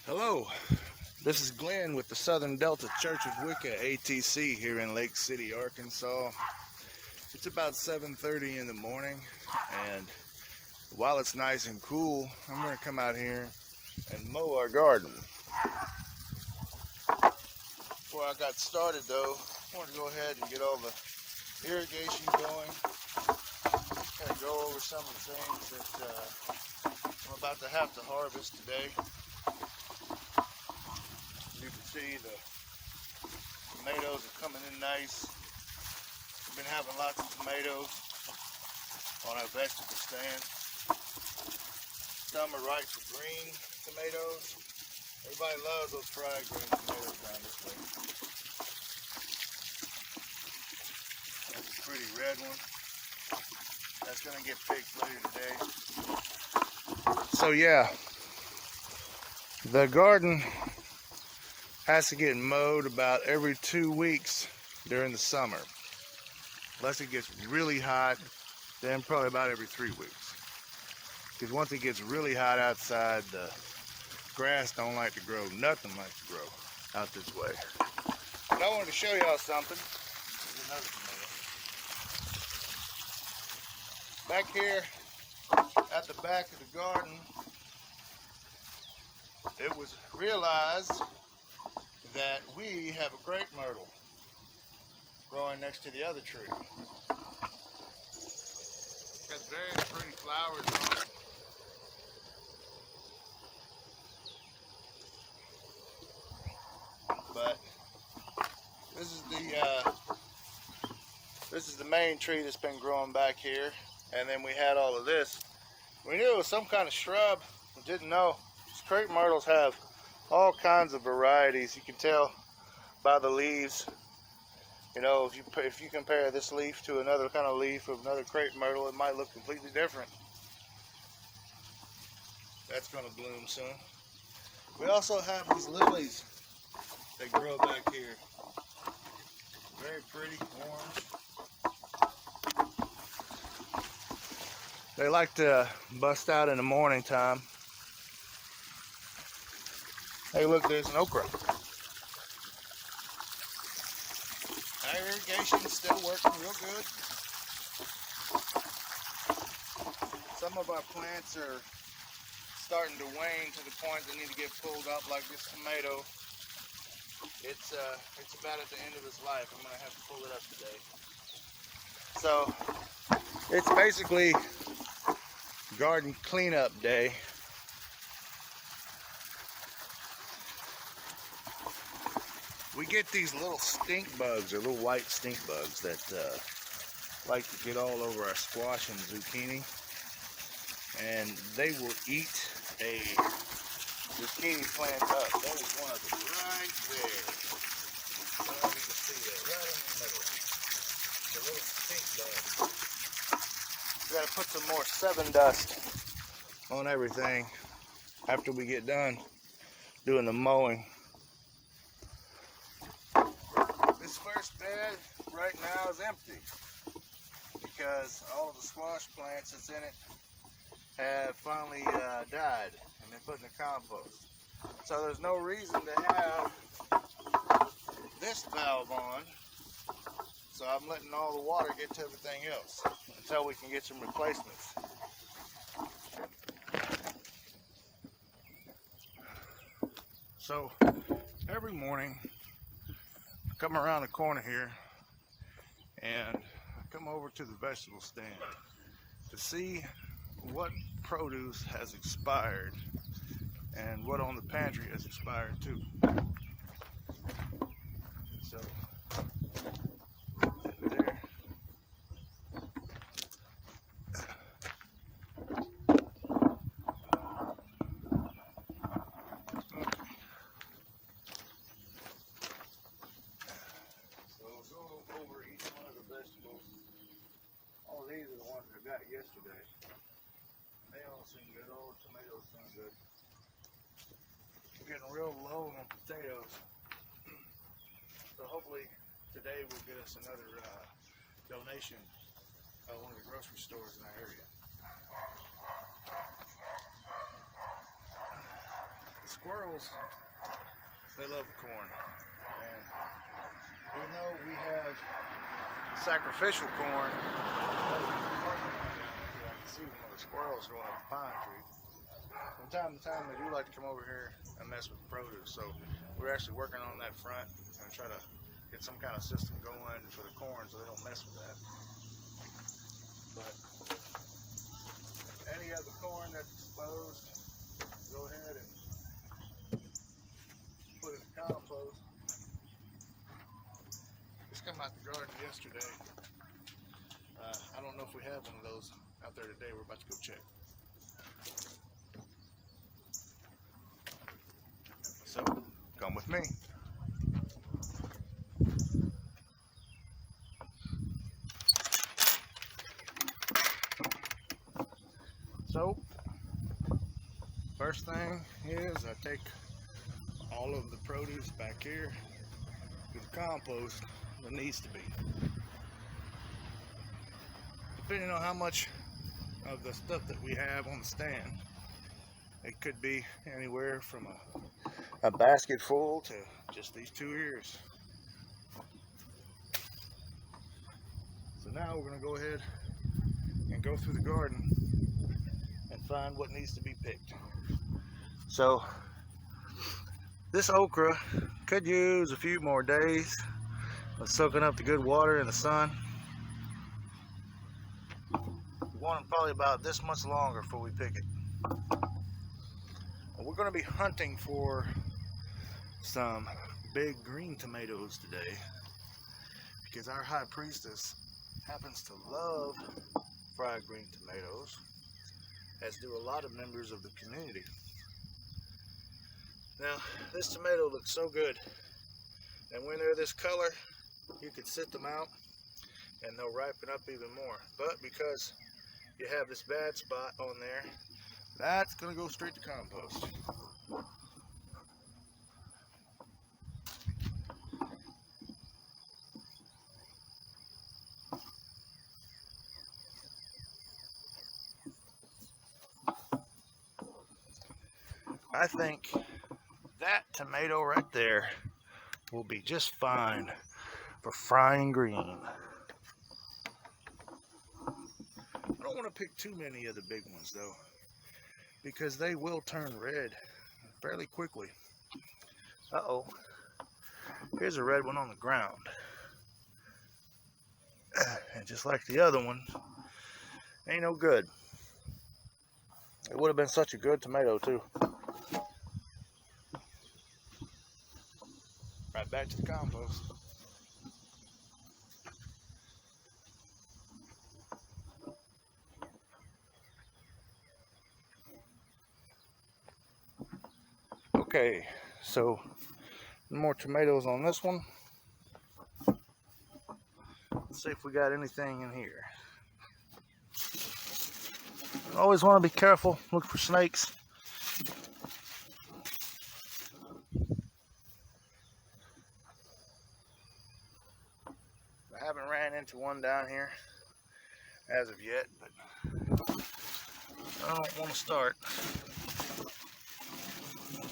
Hello, this is Glenn with the Southern Delta Church of Wicca ATC here in Lake City, Arkansas. It's about 7:30 in the morning, and while it's nice and cool, I'm going to come out here and mow our garden. Before I got started though, I want to go ahead and get all the irrigation going. Kind of go over some of the things that I'm about to have to harvest today. You can see the tomatoes are coming in nice. We've been having lots of tomatoes on our vegetable stand. Some are ripe for green tomatoes. Everybody loves those fried green tomatoes down this way. That's a pretty red one. That's going to get picked later today. So yeah, the garden has to get mowed about every 2 weeks during the summer. Unless it gets really hot, then probably about every 3 weeks. Because once it gets really hot outside, the grass don't like to grow. Nothing likes to grow out this way. But I wanted to show y'all something. There's another tomato. Back here at the back of the garden, it was realized that we have a crepe myrtle growing next to the other tree. Got very pretty flowers on it. But this is the main tree that's been growing back here, and then we had all of this. We knew it was some kind of shrub. We didn't know. These crepe myrtles have all kinds of varieties. You can tell by the leaves. You know, if you compare this leaf to another kind of leaf of another crepe myrtle, it might look completely different. That's going to bloom soon. We also have these lilies that grow back here. Very pretty, orange. They like to bust out in the morning time. Hey, look, there's an okra. Our irrigation's still working real good. Some of our plants are starting to wane to the point they need to get pulled up, like this tomato. It's about at the end of its life. I'm gonna have to pull it up today. So it's basically garden cleanup day. We get these little stink bugs, or little white stink bugs, that like to get all over our squash and zucchini, and they will eat a zucchini plant up. That is one of them right there. I don't know if you can see that, right in the middle. The little stink bug. We gotta put some more 7 dust on everything after we get done doing the mowing. This first bed right now is empty because all of the squash plants that's in it have finally died and been put in the compost. So there's no reason to have this valve on. So I'm letting all the water get to everything else until we can get some replacements. So every morning I come around the corner here and I come over to the vegetable stand to see what produce has expired and what on the pantry has expired too. So there. Over each one of the vegetables. All of these are the ones I got yesterday. They all seem good. All the tomatoes seem good. We're getting real low on potatoes. So hopefully today will get us another donation at one of the grocery stores in our area. squirrels, they love corn. And even though we have sacrificial corn, I can see one of the squirrels going up the pine tree. From time to time, they do like to come over here and mess with the produce. So we're actually working on that front and try to get some kind of system going for the corn so they don't mess with that. But any of the corn that's exposed, go ahead and put it in compost. Just come out the garden yesterday. I don't know if we have one of those out there today. We're about to go check. So, come with me. So, first thing is I take all of the produce back here to the compost that needs to be. Depending on how much of the stuff that we have on the stand, it could be anywhere from a basket full to just these 2 ears. So now we're going to go ahead and go through the garden and find what needs to be picked. So this okra could use a few more days of soaking up the good water in the sun. We want them probably about this much longer before we pick it. We're going to be hunting for some big green tomatoes today because our high priestess happens to love fried green tomatoes, as do a lot of members of the community. Now, this tomato looks so good, and when they're this color, you could sit them out and they'll ripen up even more. But because you have this bad spot on there, that's going to go straight to compost. I think that tomato right there will be just fine for frying green. I don't want to pick too many of the big ones though, because they will turn red fairly quickly. Uh-oh. Here's a red one on the ground. And just like the other one, ain't no good. It would have been such a good tomato too. Right back to the compost. Okay, so more tomatoes on this one. Let's see if we got anything in here. Always want to be careful, look for snakes. I haven't ran into one down here as of yet, but I don't want to start.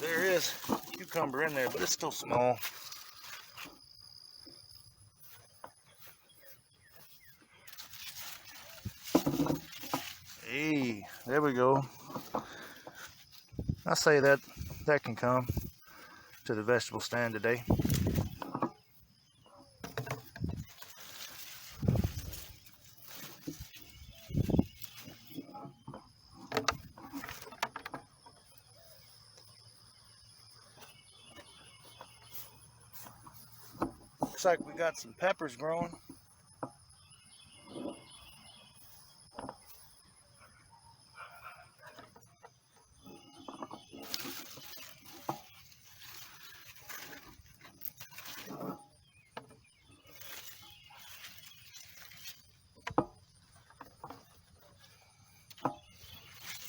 There is a cucumber in there, but it's still small. Hey, there we go. I say that can come to the vegetable stand today. Looks like we got some peppers growing.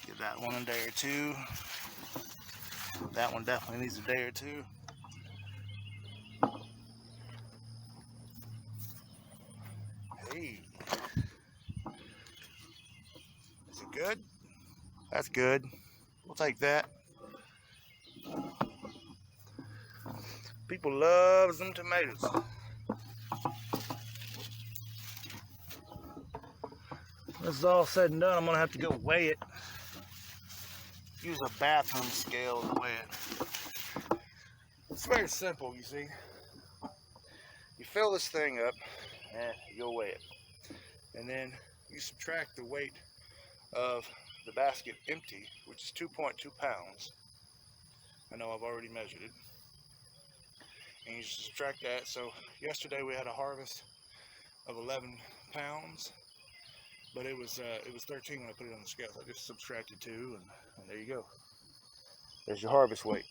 Give that one a day or two. That one definitely needs a day or two. Hey. Is it good? That's good. We'll take that. People love them tomatoes. This is all said and done, I'm gonna have to go weigh it. Use a bathroom scale to weigh it. It's very simple, you see. You fill this thing up and you'll weigh it. And then you subtract the weight of the basket empty, which is 2.2 pounds. I know I've already measured it. And you subtract that. So yesterday we had a harvest of 11 pounds, but it was 13 when I put it on the scale. So I just subtracted 2, and there you go. There's your harvest weight.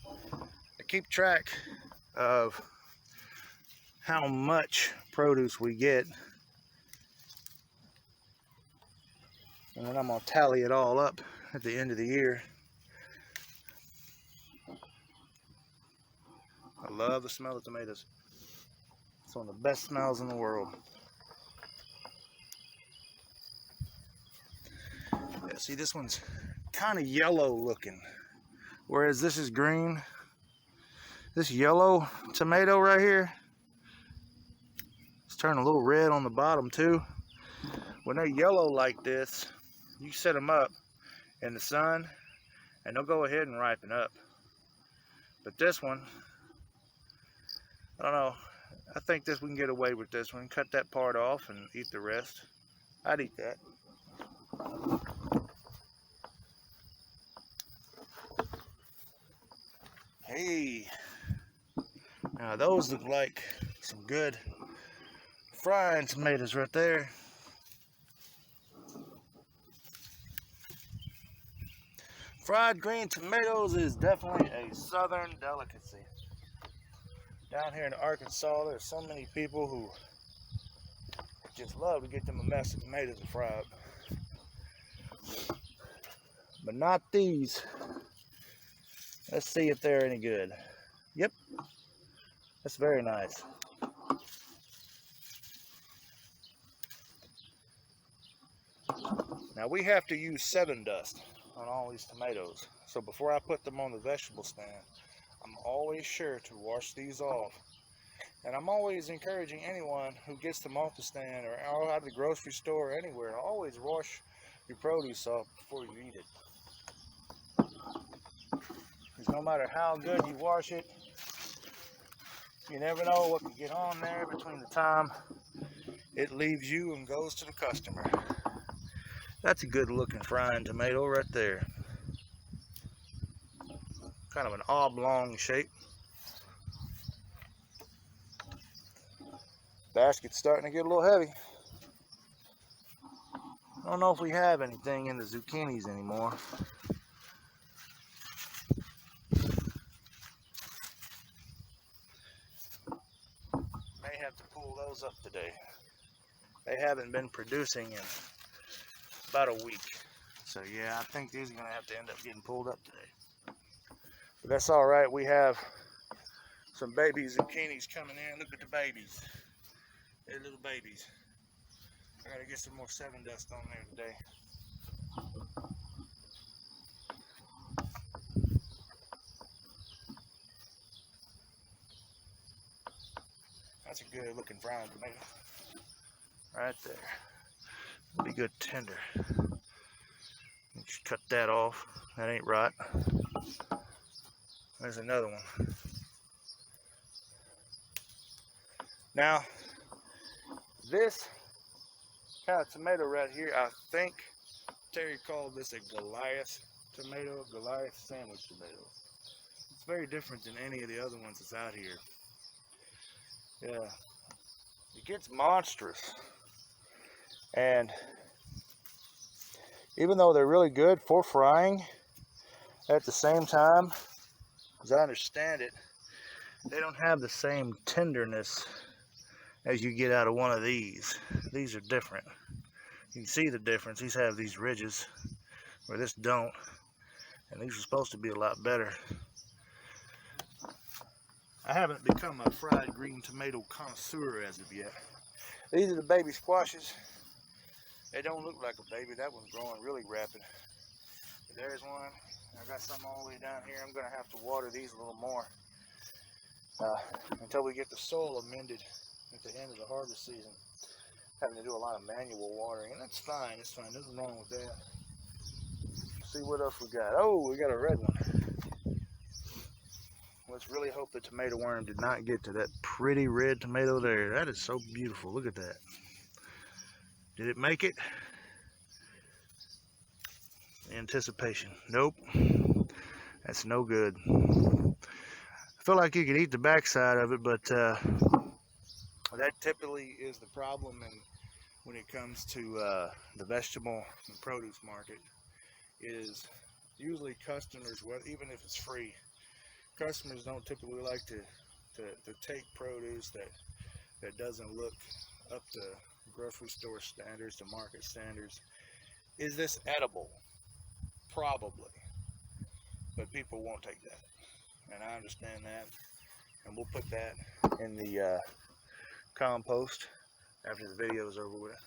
I keep track of how much produce we get, and then I'm gonna tally it all up at the end of the year. I love the smell of tomatoes. It's one of the best smells in the world. Yeah, see, this one's kind of yellow looking, whereas this is green. This yellow tomato right here, it's turning a little red on the bottom too. When they're yellow like this, you set them up in the sun and they'll go ahead and ripen up. But this one, I don't know, I think we can get away with this one. Cut that part off and eat the rest. I'd eat that. Hey, now those look like some good frying tomatoes right there. Fried green tomatoes is definitely a southern delicacy. Down here in Arkansas, there's so many people who just love to get them a mess of tomatoes to fry up. But not these. Let's see if they're any good. Yep, that's very nice. Now we have to use 7 dust on all these tomatoes. So before I put them on the vegetable stand, I'm always sure to wash these off. And I'm always encouraging anyone who gets them off the stand or out of the grocery store or anywhere, always wash your produce off before you eat it. Because no matter how good you wash it, you never know what can get on there between the time it leaves you and goes to the customer. That's a good looking frying tomato right there. Kind of an oblong shape. Basket's starting to get a little heavy. I don't know if we have anything in the zucchinis anymore. May have to pull those up today. They haven't been producing in about a week. So yeah, I think these are gonna have to end up getting pulled up today. But that's all right. We have some baby zucchinis coming in. Look at the babies. They're little babies. I gotta get some more 7 dust on there today. That's a good looking frying tomato. Right there. It'll be good tender. Just cut that off. That ain't right. There's another one. Now, this kind of tomato right here, I think Terry called this a Goliath tomato, Goliath sandwich tomato. It's very different than any of the other ones that's out here. Yeah, it gets monstrous. And even though they're really good for frying, at the same time, as I understand it, they don't have the same tenderness as you get out of one of these. These are different. You can see the difference. These have these ridges where this don't, and these are supposed to be a lot better. I haven't become a fried green tomato connoisseur as of yet. These are the baby squashes. They don't look like a baby. That one's growing really rapid. But there's one. I got some all the way down here. I'm going to have to water these a little more until we get the soil amended at the end of the harvest season. Having to do a lot of manual watering, and that's fine. It's fine. Nothing wrong with that. See what else we got. Oh, we got a red one. Let's really hope the tomato worm did not get to that pretty red tomato there. That is so beautiful. Look at that. Did it make it? Anticipation. Nope. That's no good. I feel like you could eat the backside of it, but that typically is the problem when it comes to the vegetable and produce market. Is usually customers, even if it's free, customers don't typically like to take produce that doesn't look up to grocery store standards, to market standards. Is this edible? Probably, but people won't take that, and I understand that, and we'll put that in the compost after the video is over with,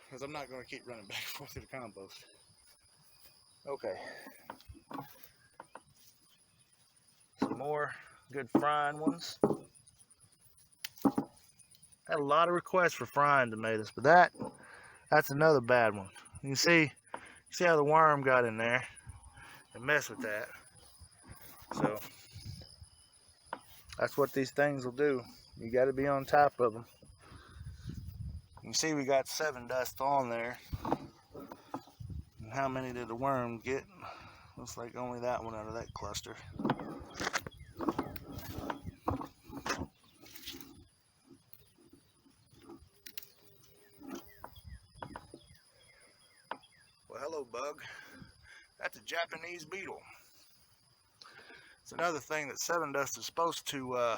because I'm not going to keep running back and forth to the compost. Okay, some more good frying ones. Had a lot of requests for frying tomatoes, but that's another bad one. You can see how the worm got in there and messed with that. So that's what these things will do. You got to be on top of them. You can see we got 7 dust on there. And how many did the worm get? Looks like only that one out of that cluster. Well, hello, bug. That's a Japanese beetle. It's another thing that 7 dust is supposed to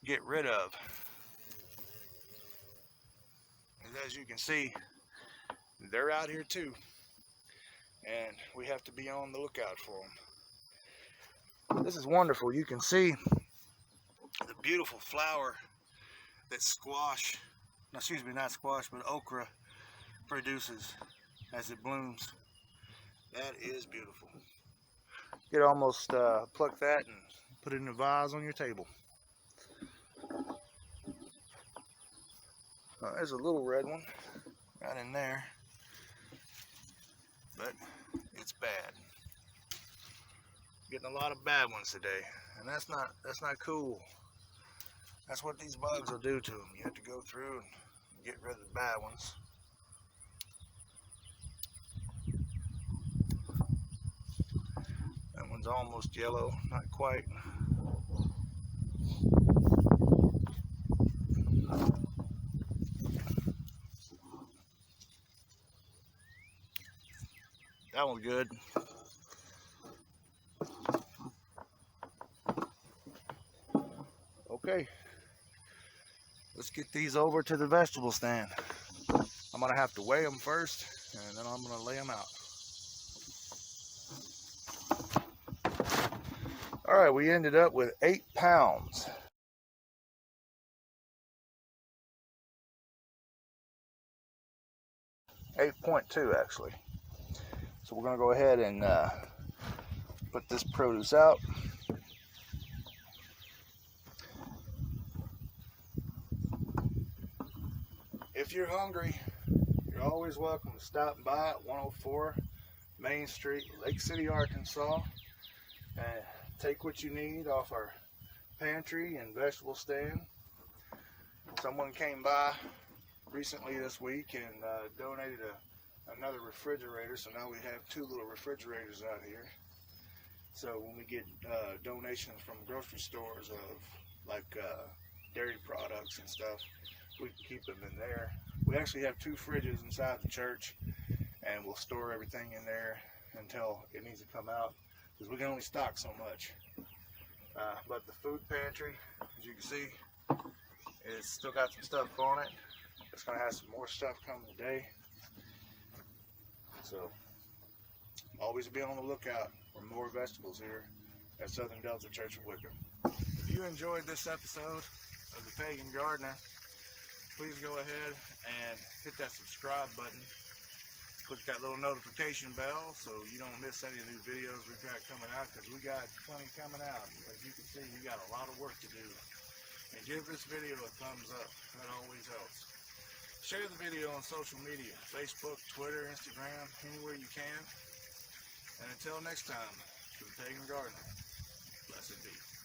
get rid of. And as you can see, they're out here too, and we have to be on the lookout for them. This is wonderful. You can see the beautiful flower that squash, excuse me, not squash, but okra produces as it blooms. That is beautiful. You could almost pluck that and put it in a vase on your table. There's a little red one right in there, but it's bad. Getting a lot of bad ones today, and that's not cool. That's what these bugs will do to them. You have to go through and get rid of the bad ones. That one's almost yellow, not quite. That one's good. Okay, let's get these over to the vegetable stand. I'm gonna have to weigh them first, and then I'm gonna lay them out. All right, we ended up with 8 pounds. 8.2 actually. So we're gonna go ahead and put this produce out. If you're hungry, you're always welcome to stop by at 104 Main Street, Lake City, Arkansas, and take what you need off our pantry and vegetable stand. Someone came by recently this week and donated another refrigerator, so now we have 2 little refrigerators out here. So when we get donations from grocery stores of like dairy products and stuff, we can keep them in there. We actually have 2 fridges inside the church, and we'll store everything in there until it needs to come out, because we can only stock so much. But the food pantry, as you can see, it's still got some stuff on it. It's going to have some more stuff coming today. So always be on the lookout for more vegetables here at Southern Delta Church of Wicca. If you enjoyed this episode of the Pagan Gardener, please go ahead and hit that subscribe button. Click that little notification bell so you don't miss any of these videos we've got coming out, because we got plenty coming out. As you can see, we got a lot of work to do. And give this video a thumbs up. That always helps. Share the video on social media, Facebook, Twitter, Instagram, anywhere you can. And until next time, to the Pagan Gardener, blessed be.